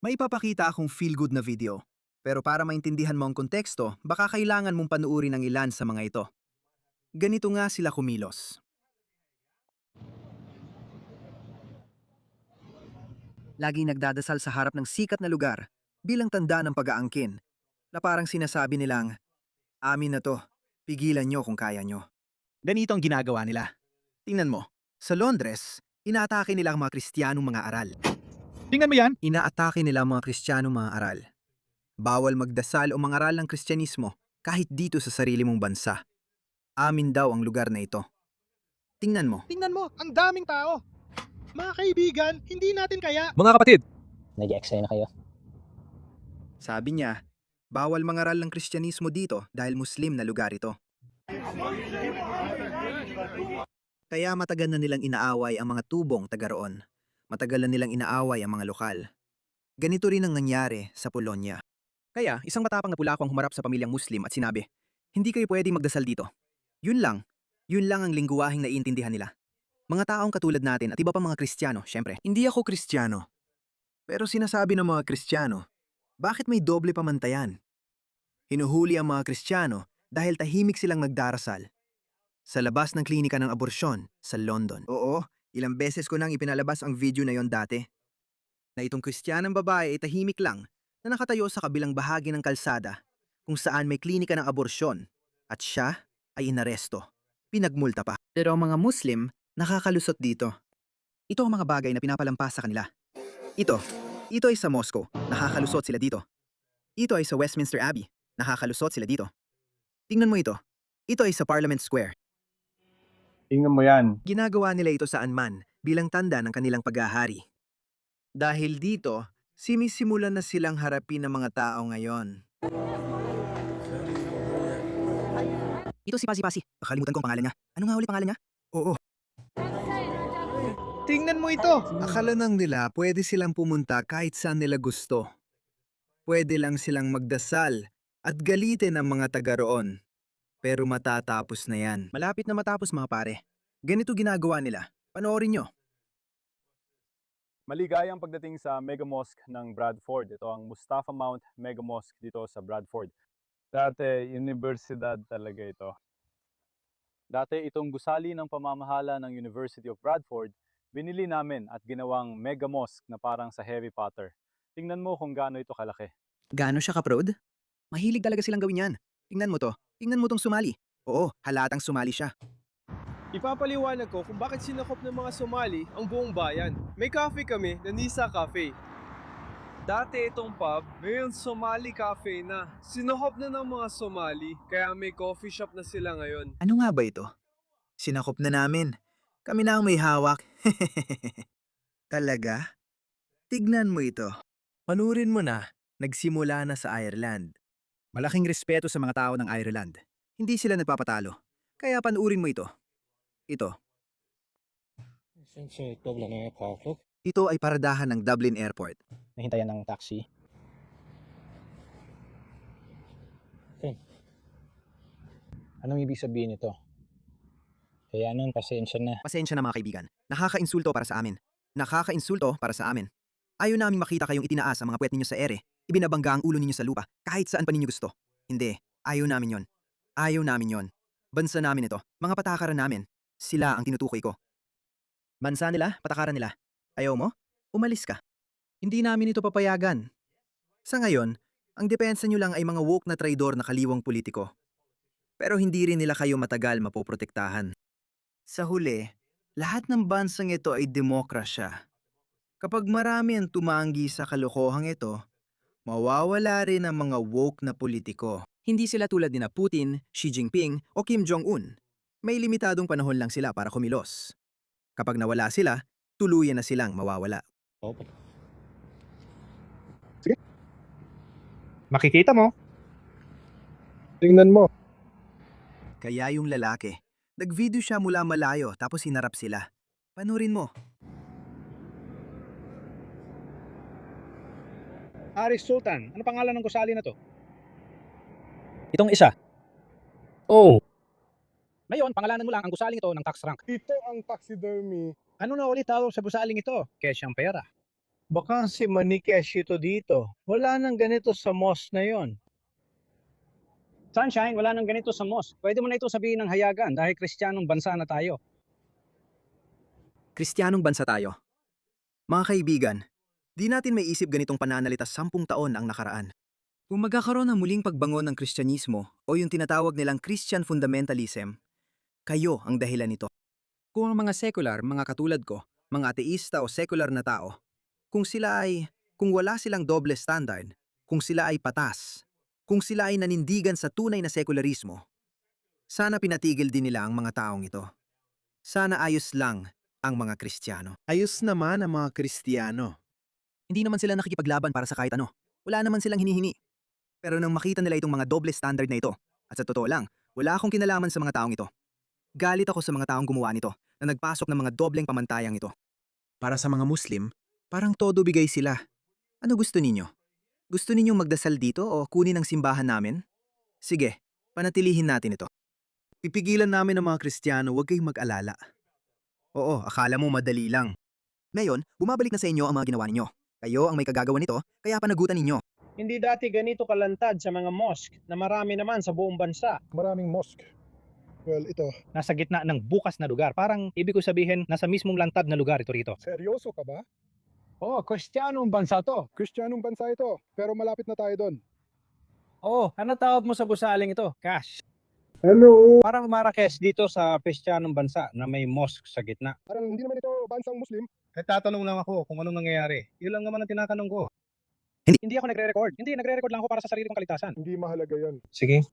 May ipapakita akong feel-good na video. Pero para maintindihan mo ang konteksto, baka kailangan mong panuuri ng ilan sa mga ito. Ganito nga sila kumilos. Laging nagdadasal sa harap ng sikat na lugar bilang tanda ng pag-aangkin na parang sinasabi nilang, amin na to, pigilan nyo kung kaya nyo. Ganito ang ginagawa nila. Tingnan mo, sa Londres, inaatake nila ang mga Kristiyanong mga aral. Tingnan mo yan. Inaatake nila ang mga Kristiyanong mga aral. Bawal magdasal o mangaral ng Kristyanismo kahit dito sa sarili mong bansa. Amin daw ang lugar na ito. Tingnan mo. Tingnan mo, ang daming tao. Mga kaibigan, hindi natin kaya. Mga kapatid, Nag-e-excite na kayo. Sabi niya, bawal mangaral ng Kristyanismo dito dahil Muslim na lugar ito. Kaya matagal na nilang inaaway ang mga tubong taga roon. Matagal na nilang inaaway ang mga lokal. Ganito rin ang nangyari sa Polonia. Kaya isang matapang na pulako ang humarap sa pamilyang Muslim at sinabi, hindi kayo pwedeng magdasal dito. Yun lang. Yun lang ang lingguwaheng naiintindihan nila. Mga taong katulad natin at iba pa mga Kristiyano, syempre. Hindi ako Kristiyano. Pero sinasabi ng mga Kristiyano, bakit may doble pamantayan? Hinuhuli ang mga Kristiyano dahil tahimik silang nagdarasal. Sa labas ng klinika ng aborsyon sa London. Oo, ilang beses ko nang ipinalabas ang video na yon dati. Na itong Kristiyanang babae ay tahimik lang na nakatayo sa kabilang bahagi ng kalsada kung saan may klinika ng aborsyon at siya ay inaresto. Pinagmulta pa. Pero ang mga Muslim nakakalusot dito. Ito ang mga bagay na pinapalampas sa kanila. Ito ay sa Moscow, nakakalusot sila dito. Ito ay sa Westminster Abbey, nakakalusot sila dito. Tingnan mo ito. Ito ay sa Parliament Square. Tingnan mo yan. Ginagawa nila ito saan man bilang tanda ng kanilang paghahari. Dahil dito, sinisimulan na silang harapin ng mga tao ngayon. Ito si Pasi. Nakalimutan ko ang pangalan niya. Ano nga uli pangalan niya? Oo. Tingnan mo ito. Akala nang nila pwede silang pumunta kahit saan nila gusto. Pwede lang silang magdasal at galitin ang mga taga roon. Pero matatapos na yan. Malapit na matapos mga pare. Ganito ginagawa nila. Panoorin nyo. Maligayang pagdating sa Mega Mosque ng Bradford. Ito ang Mustafa Mount Mega Mosque dito sa Bradford. Dati, universidad talaga ito. Dati itong gusali ng pamamahala ng University of Bradford, binili namin at ginawang Mega Mosque na parang sa Harry Potter. Tingnan mo kung gaano ito kalaki. Gaano siya ka-proud? Mahilig talaga silang gawin yan. Tingnan mo to. Tingnan mo tong sumali. Oo, halatang sumali siya. Ipapaliwanag ko kung bakit sinakop ng mga Somali ang buong bayan. May cafe kami na Nisa Cafe. Dati itong pub, ngayon Somali Cafe na. Sinakop na ng mga Somali, kaya may coffee shop na sila ngayon. Ano nga ba ito? Sinakop na namin. Kami na ang may hawak. Talaga? Tignan mo ito. Panurin mo na. Nagsimula na sa Ireland. Malaking respeto sa mga tao ng Ireland. Hindi sila nagpapatalo. Kaya panurin mo ito. Ito. Ito ay paradahan ng Dublin Airport. Nahintayan ng taxi. Okay. Anong ibig sabihin nito? Kaya nun, pasensya na. Pasensya na mga kaibigan. Nakakainsulto para sa amin. Nakakainsulto para sa amin. Ayaw namin makita kayong itinaas ang mga puwet ninyo sa ere. Ibinabangga ang ulo ninyo sa lupa kahit saan pa ninyo gusto. Hindi. Ayaw namin yon. Ayaw namin yon. Bansa namin ito. Mga patakaran namin. Sila ang tinutukoy ko. Bansa nila, patakaran nila. Ayaw mo? Umalis ka. Hindi namin ito papayagan. Sa ngayon, ang depensa nyo lang ay mga woke na traidor na kaliwang politiko. Pero hindi rin nila kayo matagal mapoprotektahan. Sa huli, lahat ng bansang ito ay demokrasya. Kapag marami ang tumanggi sa kalokohang ito, mawawala rin ang mga woke na politiko. Hindi sila tulad ni Putin, Xi Jinping o Kim Jong-un. May limitadong panahon lang sila para kumilos. Kapag nawala sila, tuluyan na silang mawawala. Makikita mo. Tingnan mo. Kaya yung lalaki, nag-video siya mula malayo tapos hinarap sila. Panurin mo. Aris Sultan. Ano pangalan ng gusali na to? Itong isa. Oh. ngayon pangalanan mo lang ang gusaling ito ng tax rank. Ito ang taxidermy. Ano na ulit tawag sa gusaling ito? Kesyang pera. Baka si Manikesh ito dito. Wala nang ganito sa mosque na yon. Sunshine, wala nang ganito sa mosque. Pwede mo na ito sabihin ng hayagan dahil kristyanong bansa na tayo. Kristiyanong bansa tayo. Mga kaibigan, di natin may isip ganitong pananalita 10 taon ang nakaraan. Kung magkakaroon ng muling pagbangon ng Kristyanismo o yung tinatawag nilang Christian fundamentalism, kayo ang dahilan nito. Kung ang mga secular, mga katulad ko, mga ateista o secular na tao, kung wala silang doble standard, kung sila ay patas, kung sila ay nanindigan sa tunay na sekularismo, sana pinatigil din nila ang mga taong ito. Sana ayos lang ang mga Kristiyano. Ayos naman ang mga Kristiyano. Hindi naman sila nakikipaglaban para sa kahit ano. Wala naman silang hinihingi. Pero nang makita nila itong mga doble standard na ito, at sa totoo lang, wala akong kinalaman sa mga taong ito. Galit ako sa mga taong gumawa nito na nagpasok ng mga dobleng pamantayang ito. Para sa mga Muslim, parang todo bigay sila. Ano gusto ninyo? Gusto ninyong magdasal dito o kunin ang simbahan namin? Sige, panatilihin natin ito. Pipigilan namin ang mga Kristiyano, huwag kayong mag-alala. Oo, akala mo madali lang. Ngayon, bumabalik na sa inyo ang mga ginawa ninyo. Kayo ang may kagagawa nito, kaya panagutan ninyo. Hindi dati ganito kalantad sa mga mosque na marami naman sa buong bansa. Maraming mosque. Well, ito. Nasa gitna ng bukas na lugar. Parang ibig ko sabihin, nasa mismong lantad na lugar ito rito. Seryoso ka ba? Oh, kristyanong bansa to. Kristyanong bansa ito, pero malapit na tayo doon. Oh, ano tawag mo sa gusaling ito? Cash. Hello! Parang Marrakesh dito sa kristyanong bansa na may mosque sa gitna. Parang hindi naman ito bansang Muslim. Tatanong lang ako kung anong nangyayari. Yun lang naman ang tinatanong ko. Hindi. Hindi ako nagre-record. Hindi, nagre-record lang ako para sa sarili kong kalitasan. Hindi mahalaga yan. Sige.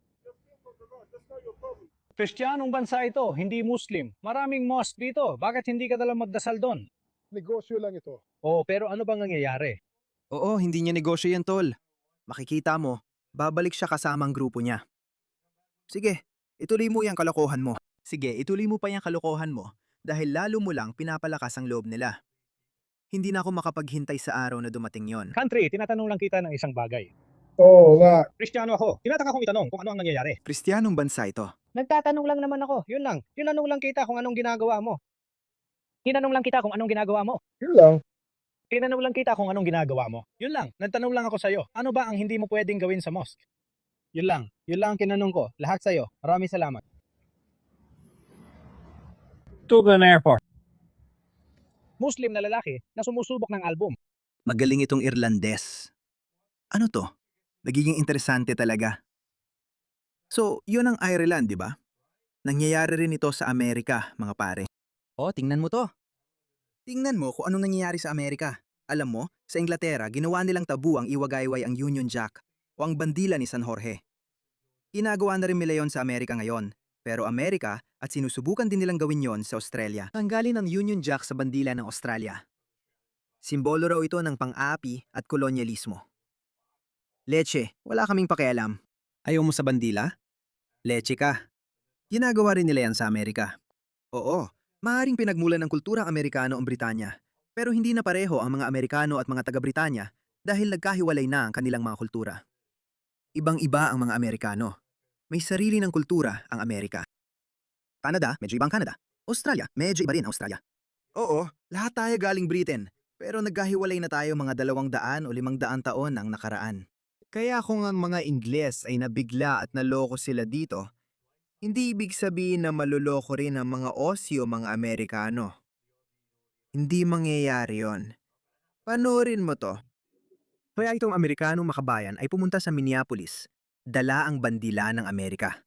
Kristyanong bansa ito, hindi Muslim. Maraming mosque dito. Bakit hindi ka dalang magdasal doon? Negosyo lang ito. Oh, pero ano bang nangyayari? Oo, hindi niya negosyo yan, tol. Makikita mo, babalik siya kasama ang grupo niya. Sige, ituloy mo yung kalokohan mo. Sige, ituloy mo pa yung kalokohan mo dahil lalo mo lang pinapalakas ang loob nila. Hindi na ako makapaghintay sa araw na dumating yon. Country, tinatanong lang kita ng isang bagay. Oo nga. Kristiyano ako. Tinataka kong itanong kung ano ang nangyayari. Kristiyanong bansa ito. Nagtatanong lang naman ako. Yun lang. Tinanong lang kita kung anong ginagawa mo. Tinanong lang kita kung anong ginagawa mo. Yun lang. Tinanong lang kita kung anong ginagawa mo. Yun lang. Nagtanong lang ako sa'yo. Ano ba ang hindi mo pwedeng gawin sa mosque? Yun lang. Yun lang ang kinanong ko. Lahat sa'yo. Maraming salamat. Tugan Airport. Muslim na lalaki na sumusubok ng album. Magaling itong Irlandes. Ano to? Nagiging interesante talaga. So, yun ang Ireland, di ba? Nangyayari rin ito sa Amerika, mga pare. Oh, tingnan mo to. Tingnan mo kung anong nangyayari sa Amerika. Alam mo, sa Inglaterra, ginawa nilang tabu ang iwagayway ang Union Jack o ang bandila ni San Jorge. Ginagawa na rin nila yon sa Amerika ngayon. Pero Amerika at sinusubukan din nilang gawin yon sa Australia. Tanggalin ang Union Jack sa bandila ng Australia. Simbolo raw ito ng pang-aapi at kolonyalismo. Leche, wala kaming pakialam. Ayaw mo sa bandila? Leche ka. Ginagawa rin nila yan sa Amerika. Oo, maaaring pinagmulan ng kulturang Amerikano ang Britanya. Pero hindi na pareho ang mga Amerikano at mga taga-Britanya dahil nagkahiwalay na ang kanilang mga kultura. Ibang-iba ang mga Amerikano. May sarili ng kultura ang Amerika. Canada, medyo ibang Canada. Australia, medyo iba rin Australia. Oo, lahat tayo galing Britain. Pero nagkahiwalay na tayo mga 200 o 500 taon ang nakaraan. Kaya kung ang mga Ingles ay nabigla at naloko sila dito, hindi ibig sabihin na maluloko rin ang mga Aussie o mga Amerikano. Hindi mangyayari yon. Panoorin mo to. Kaya itong Amerikanong makabayan ay pumunta sa Minneapolis. Dala ang bandila ng Amerika.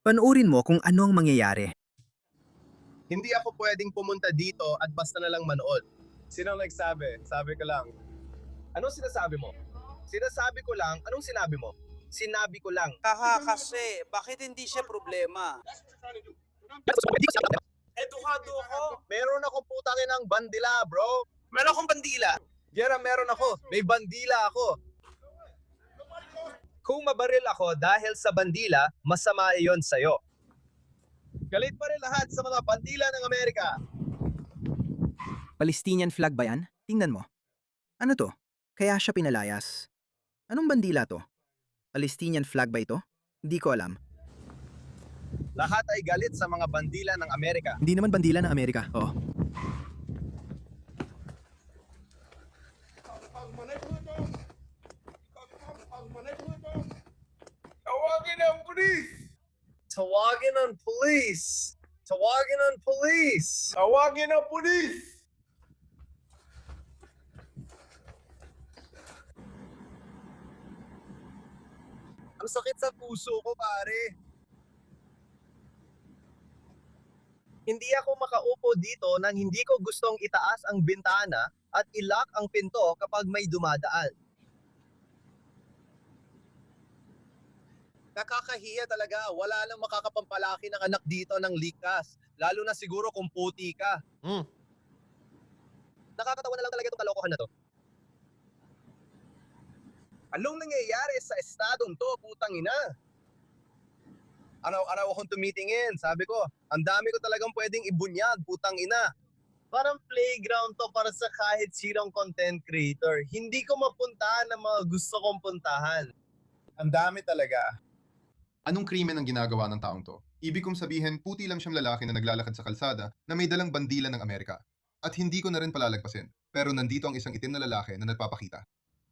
Panoorin mo kung ano ang mangyayari. Hindi ako pwedeng pumunta dito at basta na lang manood. Sino nagsabi? Sabi ko lang. Anong sinasabi mo? Sinasabi ko lang, anong sinabi mo? Sinabi ko lang. Kasi, bakit hindi siya problema? Eduhado ako. Meron ako putangin ng bandila, bro. Meron akong bandila. Gera, meron ako. May bandila ako. Kung mabaril ako dahil sa bandila, masama iyon sa'yo. Galit pa rin lahat sa mga bandila ng Amerika. Palestinian flag ba yan? Tingnan mo. Ano to? Kaya siya pinalayas. Anong bandila to? Palestinian flag ba ito? Hindi ko alam. Lahat ay galit sa mga bandila ng Amerika. Hindi naman bandila ng Amerika. Oo. Tawagin ang police! Tawagin ang police! Tawagin ang pulis! Ang sakit sa puso ko, pare. Hindi ako makaupo dito nang hindi ko gustong itaas ang bintana at ilock ang pinto kapag may dumadaan. Nakakahiya talaga. Wala nang makakapampalaki ng anak dito ng likas. Lalo na siguro kung puti ka. Nakakatawa na lang talaga itong kalokohan na to. Anong nangyayari sa estadong to, putang ina? Araw akong tumitingin. Sabi ko, ang dami ko talagang pwedeng ibunyag, putang ina. Parang playground to para sa kahit sinong content creator. Hindi ko mapuntahan ang mga gusto kong puntahan. Ang dami talaga. Anong krimen ang ginagawa ng taong to? Ibig kong sabihin, puti lang siyang lalaki na naglalakad sa kalsada na may dalang bandila ng Amerika. At hindi ko na rin palalagpasin. Pero nandito ang isang itim na lalaki na nagpapakita.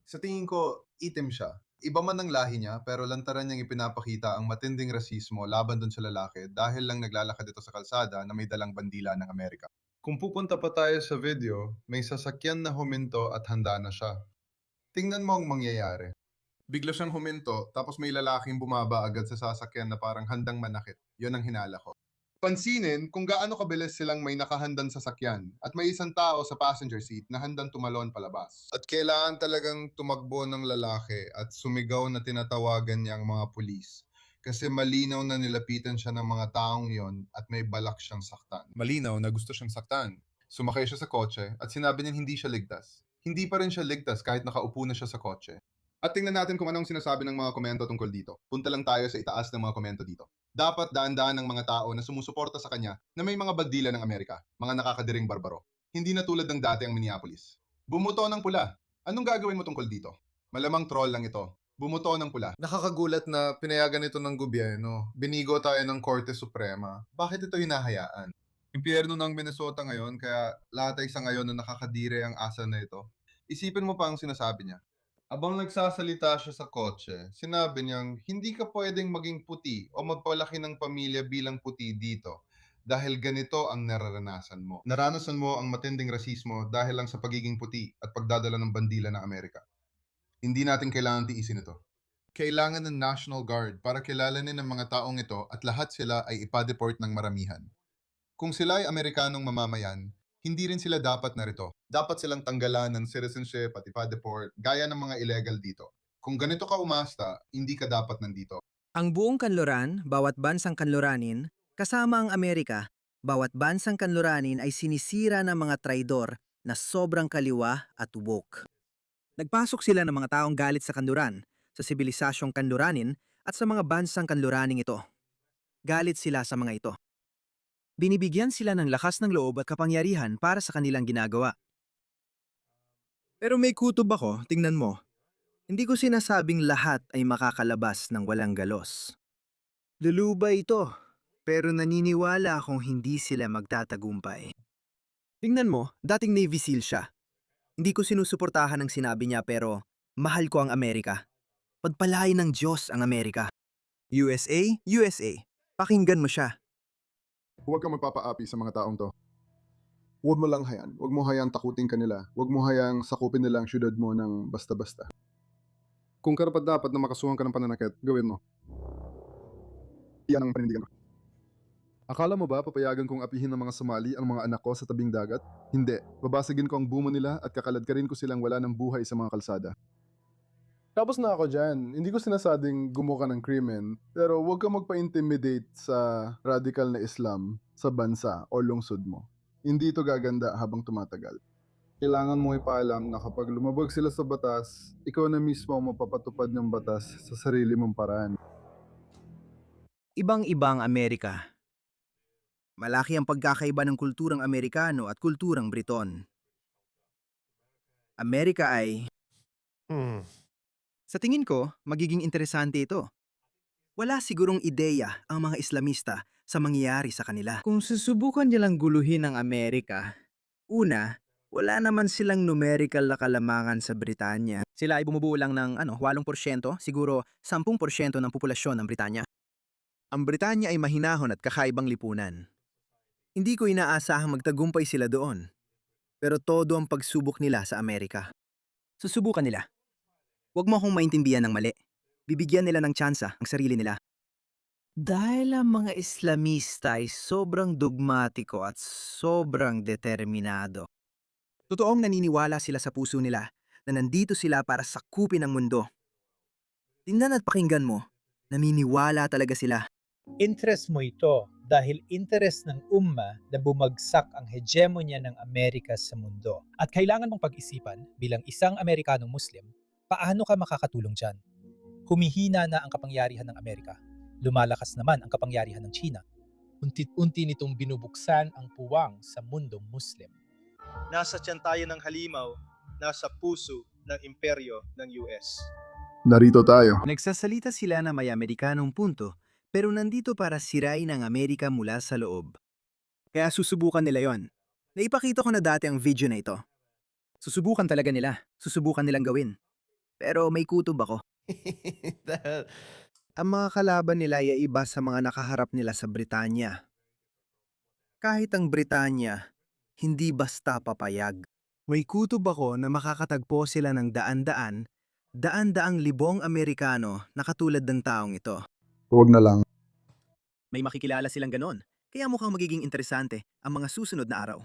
Sa tingin ko, itim siya. Iba man ang lahi niya, pero lantaran niyang ipinapakita ang matinding rasismo laban dun sa lalaki dahil lang naglalakad ito sa kalsada na may dalang bandila ng Amerika. Kung pupunta pa tayo sa video, may sasakyan na huminto at handa na siya. Tingnan mo ang mangyayari. Bigla siyang huminto, tapos may lalaking bumaba agad sa sasakyan na parang handang manakit. Yon ang hinala ko. Pansinin kung gaano kabilis silang may nakahandang sasakyan at may isang tao sa passenger seat na handang tumalon palabas. At kailangan talagang tumakbo ng lalaki at sumigaw na tinatawagan niya ang mga pulis. Kasi malinaw na nilapitan siya ng mga taong yon at may balak siyang saktan. Malinaw na gusto siyang saktan. Sumakay siya sa kotse at sinabi niya hindi siya ligtas. Hindi pa rin siya ligtas kahit nakaupo na siya sa kotse. At tingnan natin kung anong sinasabi ng mga komento tungkol dito. Punta lang tayo sa itaas ng mga komento dito. Dapat daan-daan ng mga tao na sumusuporta sa kanya na may mga bandila ng Amerika, mga nakakadiring barbaro. Hindi na tulad ng dati ang Minneapolis. Bumuto ng pula. Anong gagawin mo tungkol dito? Malamang troll lang ito. Bumuto ng pula. Nakakagulat na pinayagan ito ng gobyerno. Binigo tayo ng Korte Suprema. Bakit ito hinahayaan? Impyerno ng Minnesota ngayon, kaya lahat ay sa ngayon na nakakadire ang asa na ito. Isipin mo pa ang sinasabi niya. Abang nagsasalita siya sa kotse, sinabi niyang hindi ka pwedeng maging puti o magpalaki ng pamilya bilang puti dito dahil ganito ang nararanasan mo. Naranasan mo ang matinding rasismo dahil lang sa pagiging puti at pagdadala ng bandila ng Amerika. Hindi natin kailangan tiisin ito. Kailangan ng National Guard para kilalanin ng mga taong ito at lahat sila ay ipa-deport ng maramihan. Kung sila ay Amerikanong mamamayan, hindi rin sila dapat narito. Dapat silang tanggalan ng citizenship at ipa-deport gaya ng mga illegal dito. Kung ganito ka umasta, hindi ka dapat nandito. Ang buong kanluran, bawat bansang kanluranin, kasama ang Amerika, bawat bansang kanluranin ay sinisira ng mga traidor na sobrang kaliwa at woke. Nagpasok sila ng mga taong galit sa kanluran, sa sibilisasyong kanluranin at sa mga bansang kanluraning ito. Galit sila sa mga ito. Binibigyan sila ng lakas ng loob at kapangyarihan para sa kanilang ginagawa. Pero may kutob ako, tingnan mo. Hindi ko sinasabing lahat ay makakalabas ng walang galos. Lulubay ito, pero naniniwala akong hindi sila magtatagumpay. Tingnan mo, dating Navy SEAL siya. Hindi ko sinusuportahan ang sinabi niya pero mahal ko ang Amerika. Pagpalain ng Diyos ang Amerika. USA, USA. Pakinggan mo siya. Huwag kang magpapaapi sa mga taong to. Huwag mo lang hayaan. Huwag mo hayaan takutin ka nila. Huwag mo hayaan sakupin nila ang syudad mo ng basta-basta. Kung karapat-dapat na makasuhan ka ng pananakit, gawin mo. Iyan ang panindigan ko. Akala mo ba papayagan kong apihin ng mga Somali ang mga anak ko sa tabing dagat? Hindi. Babasagin ko ang bumo nila at kakaladkarin ko silang wala ng buhay sa mga kalsada. Tapos na ako dyan. Hindi ko sinasabing gumawa ka ng krimen, pero huwag kang magpa-intimidate sa radical na Islam sa bansa o lungsod mo. Hindi ito gaganda habang tumatagal. Kailangan mo ipaalam na kapag lumabag sila sa batas, ikaw na mismo ang mapapatupad ng batas sa sarili mong paraan. Ibang-ibang Amerika. Malaki ang pagkakaiba ng kulturang Amerikano at kulturang Briton. Amerika ay... Sa tingin ko, magiging interesante ito. Wala sigurong ideya ang mga Islamista sa mangyayari sa kanila. Kung susubukan nilang guluhin ang Amerika, una, wala naman silang numerical na kalamangan sa Britanya. Sila ay bumubuo lang ng 8%, siguro 10% ng populasyon ng Britanya. Ang Britanya ay mahinahon at kakaibang lipunan. Hindi ko inaasahang magtagumpay sila doon. Pero todo ang pagsubok nila sa Amerika. Susubukan nila. Huwag mo akong maintindihan ng mali. Bibigyan nila ng tsansa ang sarili nila. Dahil ang mga Islamista ay sobrang dogmatiko at sobrang determinado. Totoong naniniwala sila sa puso nila na nandito sila para sakupin ang mundo. Tingnan at pakinggan mo, naniniwala talaga sila. Interest mo ito dahil interest ng umma na bumagsak ang hegemonya ng Amerika sa mundo. At kailangan mong pag-isipan bilang isang Amerikanong Muslim, paano ka makakatulong dyan? Humihina na ang kapangyarihan ng Amerika. Lumalakas naman ang kapangyarihan ng China. Unti-unti nitong binubuksan ang puwang sa mundong Muslim. Nasa tiyan tayo ng halimaw, nasa puso ng imperyo ng US. Narito tayo. Nagsasalita sila na may Amerikanong punto, pero nandito para sirain ang Amerika mula sa loob. Kaya susubukan nila yon. Naipakita ko na dati ang video na ito. Susubukan talaga nila. Susubukan nilang gawin. Pero may kutob ako. Ang mga kalaban nila ay iba sa mga nakaharap nila sa Britanya. Kahit ang Britanya, hindi basta papayag. May kutob ako na makakatagpo sila ng daan-daang libong Amerikano na katulad ng taong ito. Huwag na lang. May makikilala silang ganon, kaya mukhang magiging interesante ang mga susunod na araw.